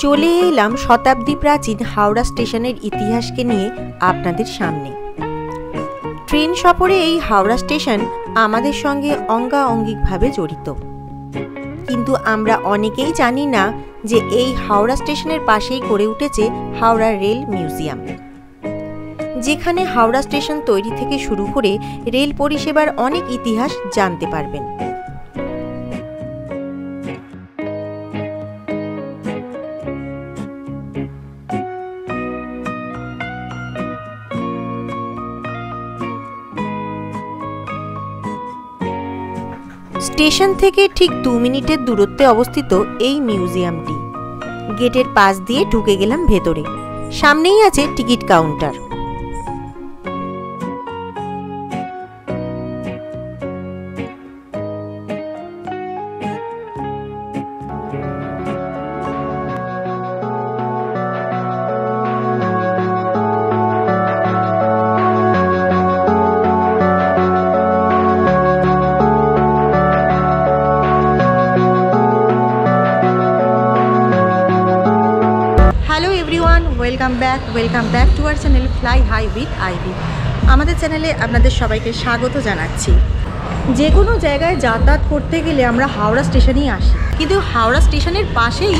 চলে এলাম শতাব্দী প্রাচীন হাওড়া স্টেশনের ইতিহাসকে নিয়ে আপনাদের সামনে। ট্রেন সফরে এই হাওড়া স্টেশন আমাদের সঙ্গে অঙ্গাঅঙ্গিকভাবে জড়িত, কিন্তু আমরা অনেকেই জানি না যে এই হাওড়া স্টেশনের পাশেই গড়ে উঠেছে হাওড়া রেল মিউজিয়াম, যেখানে হাওড়া স্টেশন তৈরি থেকে শুরু করে রেল পরিষেবার অনেক ইতিহাস জানতে পারবেন। স্টেশন থেকে ঠিক 2 মিনিটের দূরত্বে অবস্থিত এই মিউজিয়ামটি। গেটের পাশ দিয়ে ঢুকে গেলাম ভেতরে। সামনেই আছে ticket counter. Welcome back to our channel fly high with Ivy. আমাদের চ্যানেলে আপনাদের সবাইকে স্বাগত জানাচ্ছি। যে কোনো জায়গায় যাতায়াত করতে গেলে আমরা হাওড়া স্টেশনেই আসি, কিন্তু হাওড়া স্টেশনের পাশেই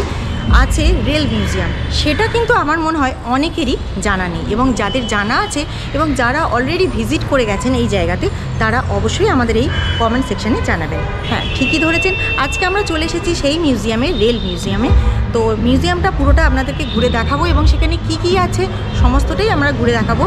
আছে রেল মিউজিয়াম। সেটা কিন্তু আমার মনে হয় অনেকেরই জানা নেই, এবং যাদের জানা আছে এবং যারা অলরেডি ভিজিট করে গেছেন এই জায়গাতে, তারা অবশ্যই আমাদের এই কমেন্ট সেকশানে জানাবেন। হ্যাঁ, ঠিকই ধরেছেন, আজকে আমরা চলে এসেছি সেই মিউজিয়ামে, রেল মিউজিয়ামে। তো মিউজিয়ামটা পুরোটা আপনাদেরকে ঘুরে দেখাবো এবং সেখানে কি কি আছে সমস্তটাই আমরা ঘুরে দেখাবো।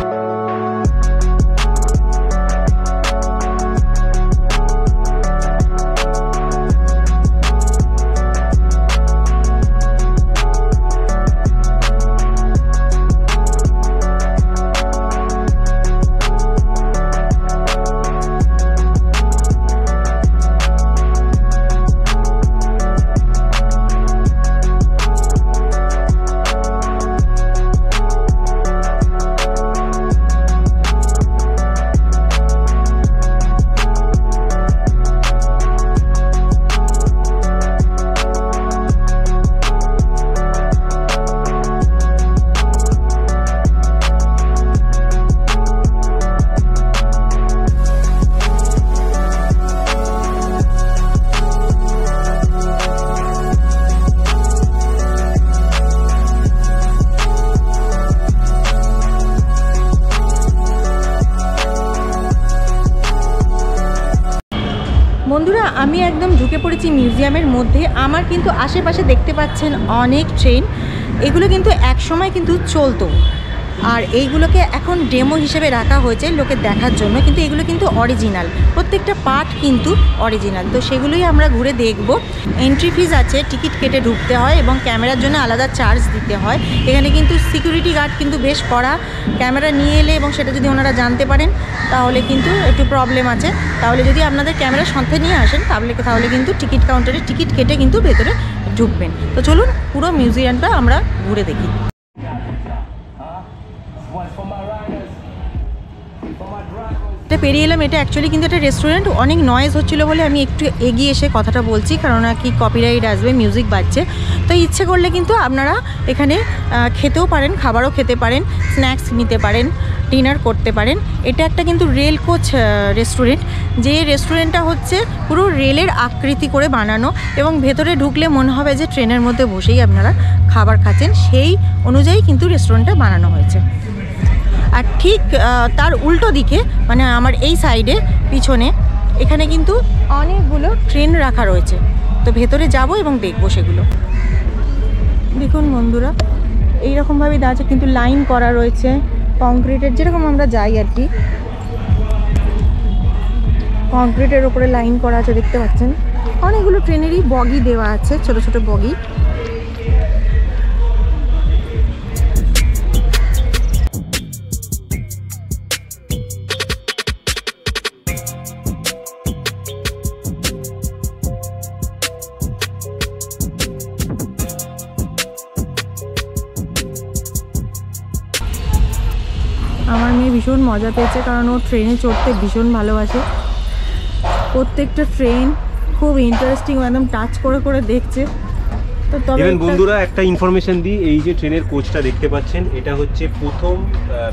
বন্ধুরা, আমি একদম ঢুকে পড়েছি মিউজিয়ামের মধ্যে। আমার কিন্তু আশেপাশে দেখতে পাচ্ছেন অনেক ট্রেন। এগুলো কিন্তু এক সময় কিন্তু চলতো, আর এইগুলোকে এখন ডেমো হিসেবে রাখা হয়েছে লোকের দেখার জন্য, কিন্তু এগুলো কিন্তু অরিজিনাল, প্রত্যেকটা পার্ট কিন্তু অরিজিনাল। তো সেগুলোই আমরা ঘুরে দেখব। এন্ট্রি ফিজ আছে, টিকিট কেটে ঢুকতে হয় এবং ক্যামেরার জন্য আলাদা চার্জ দিতে হয়। এখানে কিন্তু সিকিউরিটি গার্ড কিন্তু বেশ কড়া। ক্যামেরা নিয়ে এলে এবং সেটা যদি ওনারা জানতে পারেন তাহলে কিন্তু একটু প্রবলেম আছে। তাহলে যদি আপনাদের ক্যামেরার সাথে নিয়ে আসেন তাহলে কিন্তু টিকিট কাউন্টারে টিকিট কেটে কিন্তু ভেতরে ঢুকবেন। তো চলুন পুরো মিউজিয়ামটা আমরা ঘুরে দেখি। এটা পেরিয়ে এলাম। এটা অ্যাকচুয়ালি কিন্তু একটা রেস্টুরেন্ট। অনেক নয়েজ হচ্ছিলো বলে আমি একটু এগিয়ে এসে কথাটা বলছি, কারণ কি কপিরাইট আসবে, মিউজিক বাজছে। তো ইচ্ছে করলে কিন্তু আপনারা এখানে খেতেও পারেন, খাবারও খেতে পারেন, স্ন্যাক্স নিতে পারেন, ডিনার করতে পারেন। এটা একটা কিন্তু রেল কোচ রেস্টুরেন্ট, যে রেস্টুরেন্টটা হচ্ছে পুরো রেলের আকৃতি করে বানানো, এবং ভেতরে ঢুকলে মনে হবে যে ট্রেনের মধ্যে বসেই আপনারা খাবার খাচ্ছেন। সেই অনুযায়ী কিন্তু রেস্টুরেন্টটা বানানো হয়েছে। আর ঠিক তার উল্টো দিকে, মানে আমার এই সাইডে পিছনে, এখানে কিন্তু অনেকগুলো ট্রেন রাখা রয়েছে। তো ভেতরে যাব এবং দেখবো সেগুলো। দেখুন বন্ধুরা, এইরকমভাবেই দাঁড়াচ্ছে, কিন্তু লাইন করা রয়েছে কংক্রিটের, যেরকম আমরা যাই আর কি, কংক্রিটের ওপরে লাইন করা আছে, দেখতে পাচ্ছেন। অনেকগুলো ট্রেনেরই বগি দেওয়া আছে, ছোট ছোট বগি। আমার মেয়ে ভীষণ মজা পেয়েছে, কারণ ও ট্রেনে চড়তে ভীষণ ভালোবাসে। প্রত্যেকটা ট্রেন খুব ইন্টারেস্টিং, একদম টাচ করে করে দেখছে। তো তবে বন্ধুরা একটা ইনফরমেশন দিই, এই যে ট্রেনের কোচটা দেখতে পাচ্ছেন এটা হচ্ছে প্রথম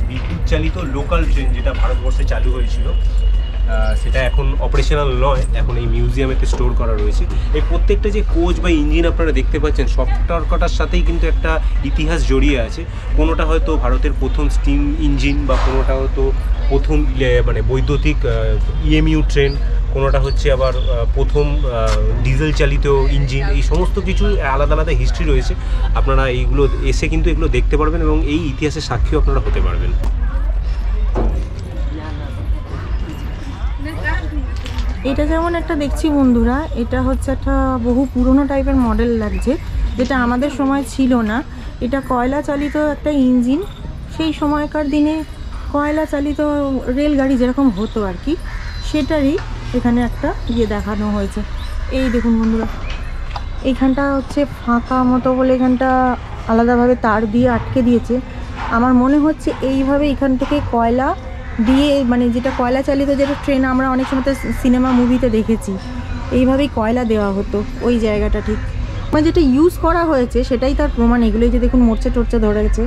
বিদ্যুৎ চালিত লোকাল ট্রেন যেটা ভারতবর্ষে চালু হয়েছিল। সেটা এখন অপারেশনাল নয়, এখন এই মিউজিয়ামেতে স্টোর করা রয়েছে। এই প্রত্যেকটা যে কোচ বা ইঞ্জিন আপনারা দেখতে পাচ্ছেন সবটার সাথেই কিন্তু একটা ইতিহাস জড়িয়ে আছে। কোনোটা হয়তো ভারতের প্রথম স্টিম ইঞ্জিন, বা কোনোটা হয়তো প্রথম মানে বৈদ্যুতিক ইএমইউ ট্রেন, কোনোটা হচ্ছে আবার প্রথম ডিজেল চালিত ইঞ্জিন। এই সমস্ত কিছু আলাদা আলাদা হিস্ট্রি রয়েছে। আপনারা এইগুলো এসে কিন্তু এগুলো দেখতে পারবেন এবং এই ইতিহাসের সাক্ষীও আপনারা হতে পারবেন। এটা যেমন একটা দেখছি বন্ধুরা, এটা হচ্ছে একটা বহু পুরনো টাইপের মডেল লাগছে, যেটা আমাদের সময় ছিল না। এটা কয়লা চালিত একটা ইঞ্জিন, সেই সময়কার দিনে কয়লা চালিত রেলগাড়ি যেরকম হতো আর কি, সেটারই এখানে একটা দেখানো হয়েছে। এই দেখুন বন্ধুরা, এইখানটা হচ্ছে ফাঁকা মতো বলে এখানটা আলাদাভাবে তার দিয়ে আটকে দিয়েছে। আমার মনে হচ্ছে এইভাবে এখান থেকে কয়লা দিয়ে, মানে যেটা কয়লা চালিত যেটা ট্রেন আমরা অনেক সময় সিনেমা মুভিতে দেখেছি, এইভাবেই কয়লা দেওয়া হতো ওই জায়গাটা। ঠিক মানে যেটা ইউজ করা হয়েছে সেটাই তার প্রমাণ। এগুলোই যে দেখুন মোর্চে টোর্চে ধরে গেছে,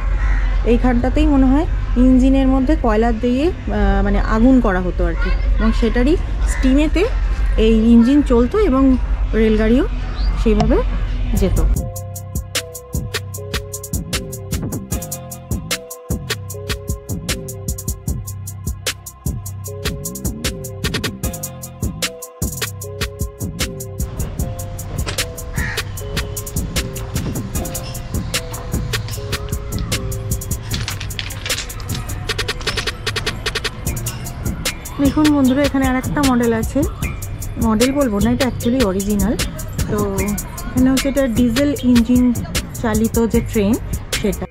এইখানটাতেই মনে হয় ইঞ্জিনের মধ্যে কয়লা দিয়ে মানে আগুন করা হতো আর কি, এবং সেটারই স্টিমেতে এই ইঞ্জিন চলতো এবং রেলগাড়িও সেইভাবে যেত। দেখুন বন্ধুরা, এখানে আর একটা মডেল আছে, মডেল বলবো না, এটা অ্যাকচুয়ালি অরিজিনাল। তো এখানে হচ্ছে এটা ডিজেল ইঞ্জিন চালিত যে ট্রেন সেটা।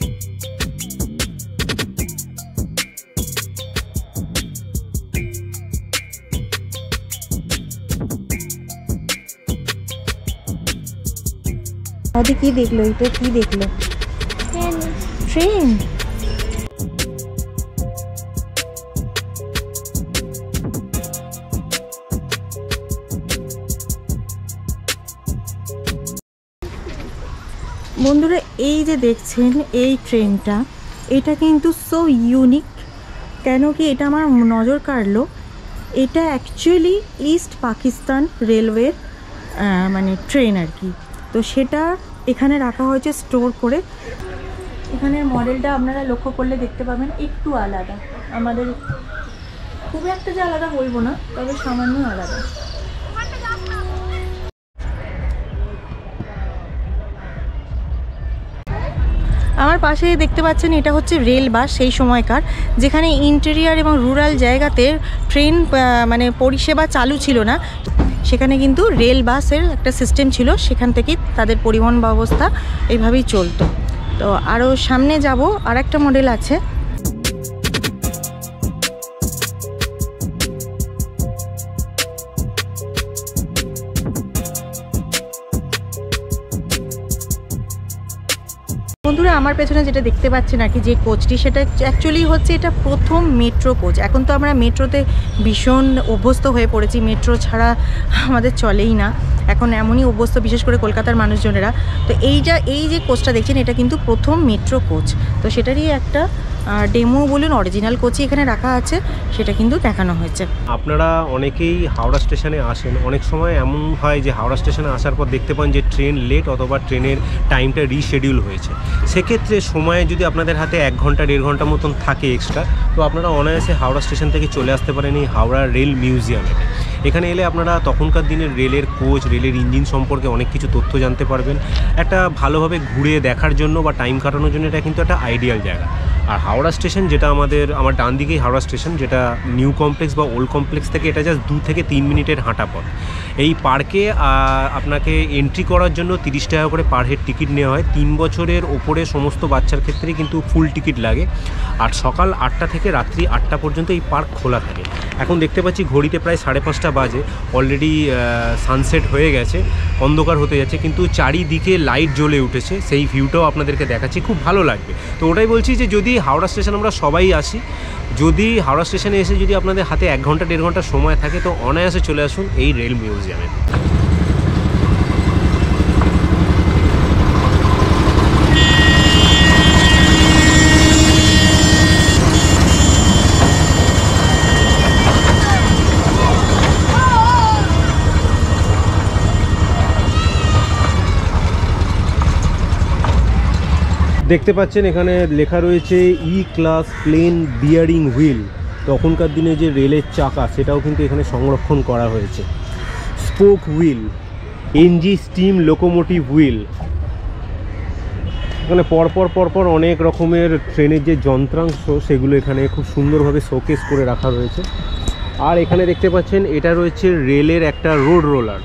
আদি কি দেখলো? এটা কি দেখলো? ট্রেন। বন্ধুরা, এই যে দেখছেন এই ট্রেনটা, এটা কিন্তু সো ইউনিক। কেন কি এটা আমার নজর কাড়লো, এটা অ্যাকচুয়ালি ইস্ট পাকিস্তান রেলওয়ের মানে ট্রেন আর কি। তো সেটা এখানে রাখা হয়েছে স্টোর করে। এখানের মডেলটা আপনারা লক্ষ্য করলে দেখতে পাবেন একটু আলাদা, আমাদের খুব একটা যে আলাদা বলবো না, তবে সামান্য আলাদা। আমার পাশে দেখতে পাচ্ছেন এটা হচ্ছে রেল বাস সেই সময়কার, যেখানে ইন্টেরিয়ার এবং রুরাল জায়গাতে ট্রেন মানে পরিষেবা চালু ছিল না, সেখানে কিন্তু রেল বাসের একটা সিস্টেম ছিল, সেখান থেকেই তাদের পরিবহন ব্যবস্থা এইভাবেই চলতো। তো আরও সামনে যাব, আর একটা মডেল আছে। বন্ধুরা, আমার পেছনে যেটা দেখতে পাচ্ছেন আর কি, যে কোচটি, সেটা অ্যাকচুয়ালি হচ্ছে এটা প্রথম মেট্রো কোচ। এখন তো আমরা মেট্রোতে ভীষণ অভ্যস্ত হয়ে পড়েছি, মেট্রো ছাড়া আমাদের চলেই না, এখন এমনই অভ্যস্ত, বিশেষ করে কলকাতার মানুষজনেরা। তো এই যে কোচটা দেখছেন, এটা কিন্তু প্রথম মেট্রো কোচ। তো সেটারই একটা ডেমো বলুন, অরিজিনাল কোচই এখানে রাখা আছে, সেটা কিন্তু দেখানো হয়েছে। আপনারা অনেকেই হাওড়া স্টেশনে আসেন, অনেক সময় এমন হয় যে হাওড়া স্টেশনে আসার পর দেখতে পান যে ট্রেন লেট অথবা ট্রেনের টাইমটা রিশেডিউল হয়েছে। সেক্ষেত্রে সময়ে যদি আপনাদের হাতে 1 ঘন্টা 1.5 ঘন্টা মতন থাকে এক্সট্রা, তো আপনারা অনায়াসে হাওড়া স্টেশন থেকে চলে আসতে পারেন এই হাওড়া রেল মিউজিয়ামে। এখানে এলে আপনারা তখনকার দিনের রেলের কোচ, রেলের ইঞ্জিন সম্পর্কে অনেক কিছু তথ্য জানতে পারবেন। একটা ভালোভাবে ঘুরে দেখার জন্য বা টাইম কাটানোর জন্য এটা কিন্তু একটা আইডিয়াল জায়গা। আর হাওড়া স্টেশন, যেটা আমার ডান দিকেই হাওড়া স্টেশন, যেটা নিউ কমপ্লেক্স বা ওল্ড কমপ্লেক্স থেকে এটা জাস্ট 2 থেকে 3 মিনিটের হাঁটা পথ। এই পার্কে আপনাকে এন্ট্রি করার জন্য 30 টাকা করে পার হেড টিকিট নেওয়া হয়। 3 বছরের ওপরে সমস্ত বাচ্চার ক্ষেত্রেই কিন্তু ফুল টিকিট লাগে। আর সকাল 8টা থেকে রাত্রি 8টা পর্যন্ত এই পার্ক খোলা থাকে। এখন দেখতে পাচ্ছি ঘড়িতে প্রায় 5:30 বাজে, অলরেডি সানসেট হয়ে গেছে, অন্ধকার হতে যাচ্ছে, কিন্তু চারিদিকে লাইট জ্বলে উঠেছে। সেই ভিউটাও আপনাদেরকে দেখাচ্ছি, খুব ভালো লাগবে। তো ওটাই বলছি যে যদি হাওড়া স্টেশন আমরা সবাই আসি, যদি হাওড়া স্টেশনে এসে যদি আপনাদের হাতে 1 ঘন্টা 1.5 ঘন্টা সময় থাকে, তো অনায়াসে চলে আসুন এই রেল মিউজিয়ামে। দেখতে পাচ্ছেন এখানে লেখা রয়েছে ই ক্লাস প্লেন বিয়ারিং হুইল। তখনকার দিনে যে রেলের চাকা সেটাও কিন্তু এখানে সংরক্ষণ করা হয়েছে। Spoke wheel, NG steam locomotive wheel. এখানে পরপর অনেক রকমের ট্রেনের যে যন্ত্রাংশ সেগুলো এখানে খুব সুন্দরভাবে শোকেস করে রাখা রয়েছে। আর এখানে দেখতে পাচ্ছেন এটা রয়েছে রেলের একটা রোড রোলার।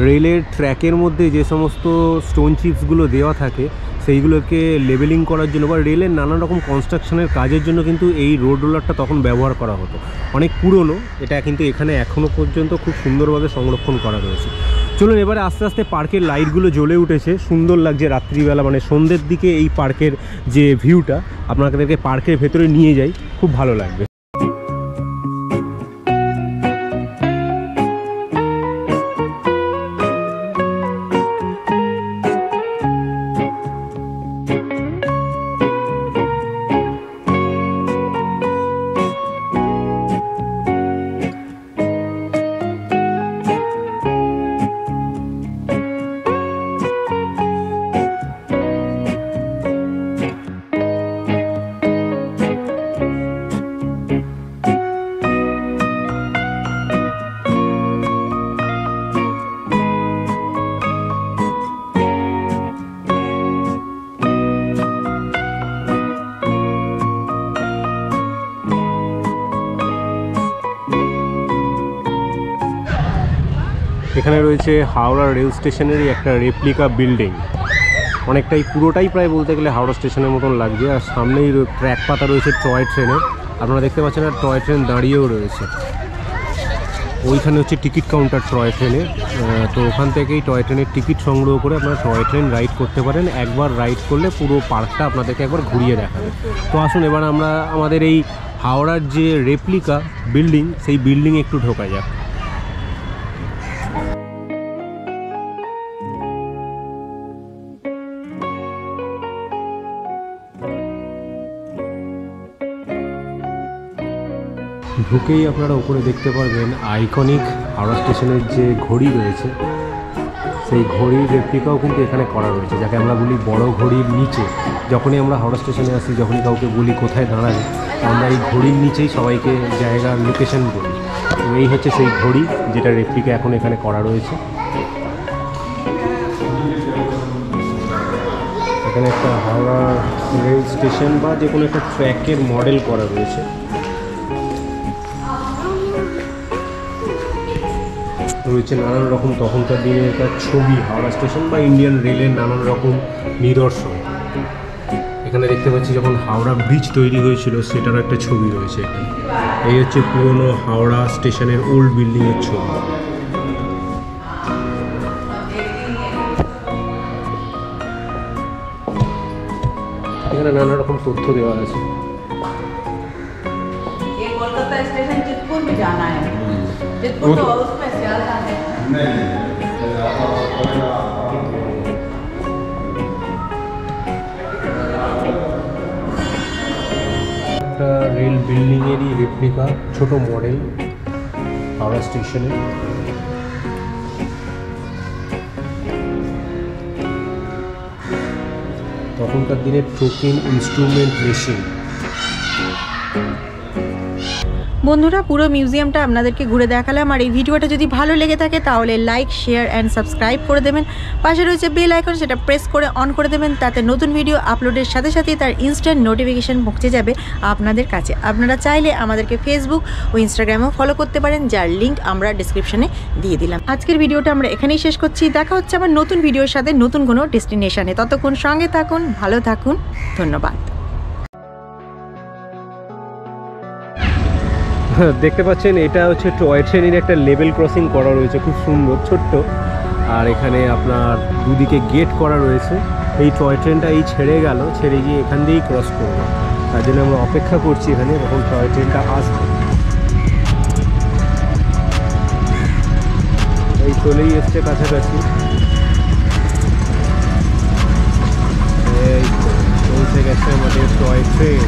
রেলের ট্র্যাকের মধ্যে যে সমস্ত স্টোন চিপসগুলো দেওয়া থাকে সেইগুলোকে লেবেলিং করার জন্য বা রেলের নানান রকম কনস্ট্রাকশনের কাজের জন্য কিন্তু এই রোড রোলারটা তখন ব্যবহার করা হতো। অনেক পুরনো এটা, কিন্তু এখানে এখনও পর্যন্ত খুব সুন্দরভাবে সংরক্ষণ করা রয়েছে। চলুন এবারে আস্তে আস্তে পার্কের লাইটগুলো জ্বলে উঠেছে, সুন্দর লাগছে রাত্রিবেলা, মানে সন্ধ্যের দিকে এই পার্কের যে ভিউটা আপনাদেরকে পার্কের ভেতরে নিয়ে যাই, খুব ভালো লাগবে। এখানে রয়েছে হাওড়া রেল স্টেশনেরই একটা রেপ্লিকা বিল্ডিং, অনেকটাই পুরোটাই প্রায় বলতে গেলে হাওড়া স্টেশনের মতন লাগছে। আর সামনেই ট্র্যাক পাতা রয়েছে টয় ট্রেনের, আপনারা দেখতে পাচ্ছেন। আর টয় ট্রেন দাঁড়িয়েও রয়েছে। ওইখানে হচ্ছে টিকিট কাউন্টার টয় ট্রেনের, তো ওখান থেকেই টয় ট্রেনের টিকিট সংগ্রহ করে আপনারা টয় ট্রেন রাইড করতে পারেন। একবার রাইড করলে পুরো পার্কটা আপনাদেরকে একবার ঘুরিয়ে দেখাবে। তো আসুন এবার আমরা আমাদের এই হাওড়ার যে রেপ্লিকা বিল্ডিং সেই বিল্ডিংয়ে একটু ঢোকা যাক। ঢুকেই আপনারা উপরে দেখতে পারবেন আইকনিক হাওড়া স্টেশনের যে ঘড়ি রয়েছে সেই ঘড়ির রেপ্লিকাও কিন্তু এখানে করা রয়েছে, যাকে আমরা বলি বড় ঘড়ির নিচে। যখনই আমরা হাওড়া স্টেশনে আসি, যখনই কাউকে বলি কোথায় দাঁড়াবে, আমরা এই ঘড়ির নিচেই সবাইকে জায়গার লোকেশন বলি। তো এই হচ্ছে সেই ঘড়ি যেটা রেপ্লিকা এখন এখানে করা রয়েছে। এখানে একটা হাওড়া রেল স্টেশন বা যে কোনো একটা ট্র্যাকের মডেল করা রয়েছে। রয়েছে নানান রকম তখনকার দিনের একটা ছবি, হাওড়া স্টেশন বা ইন্ডিয়ান রেলের নানান রকম নিদর্শন। এখানে দেখতে পাচ্ছি যখন হাওড়া ব্রিজ তৈরি হয়েছিল সেটারও একটা ছবি রয়েছে এখানে। এই হচ্ছে পুরনো হাওড়া স্টেশনের ওল্ড বিল্ডিংয়ের ছবি। এখানে নানা রকম তথ্য দেওয়া আছে। कोलकाता स्टेशन चितपुर में जाना है, चितपुर तो उसमें सियालदह में। একটা রেল বিল্ডিংয়েরই রেপ্লিকা ছোট মডেল হাওড়া স্টেশনে। তখনকার দিনের টোকেন ইনস্ট্রুমেন্ট মেশিন। বন্ধুরা, পুরো মিউজিয়ামটা আপনাদেরকে ঘুরে দেখালাম। আর এই ভিডিওটা যদি ভালো লেগে থাকে তাহলে লাইক, শেয়ার অ্যান্ড সাবস্ক্রাইব করে দেবেন। পাশে রয়েছে বেল আইকন, সেটা প্রেস করে অন করে দেবেন। তাতে নতুন ভিডিও আপলোডের সাথে সাথেই তার ইনস্ট্যান্ট নোটিফিকেশান পৌঁছে যাবে আপনাদের কাছে। আপনারা চাইলে আমাদেরকে ফেসবুক ও ইনস্টাগ্রামেও ফলো করতে পারেন, যার লিঙ্ক আমরা ডিসক্রিপশনে দিয়ে দিলাম। আজকের ভিডিওটা আমরা এখানেই শেষ করছি। দেখা হচ্ছে আবার নতুন ভিডিওর সাথে নতুন কোনো ডেস্টিনেশনে। ততক্ষণ সঙ্গে থাকুন, ভালো থাকুন, ধন্যবাদ। দেখতে পাচ্ছেন এটা হচ্ছে টয় ট্রেনের একটা লেভেল ক্রসিং করা রয়েছে, খুব সুন্দর ছোট্ট। আর এখানে আপনার দুদিকে গেট করা রয়েছে। এই টয় ট্রেনটা এই ছেড়ে গেল, ছেড়ে গিয়ে এখান দিয়েই ক্রস করবো। তার জন্য আমরা অপেক্ষা করছি এখানে কখন টয় ট্রেনটা আসবে। এই চলেই এসছে কাছাকাছি। এই চলছে গেছে আমাদের টয় ট্রেন।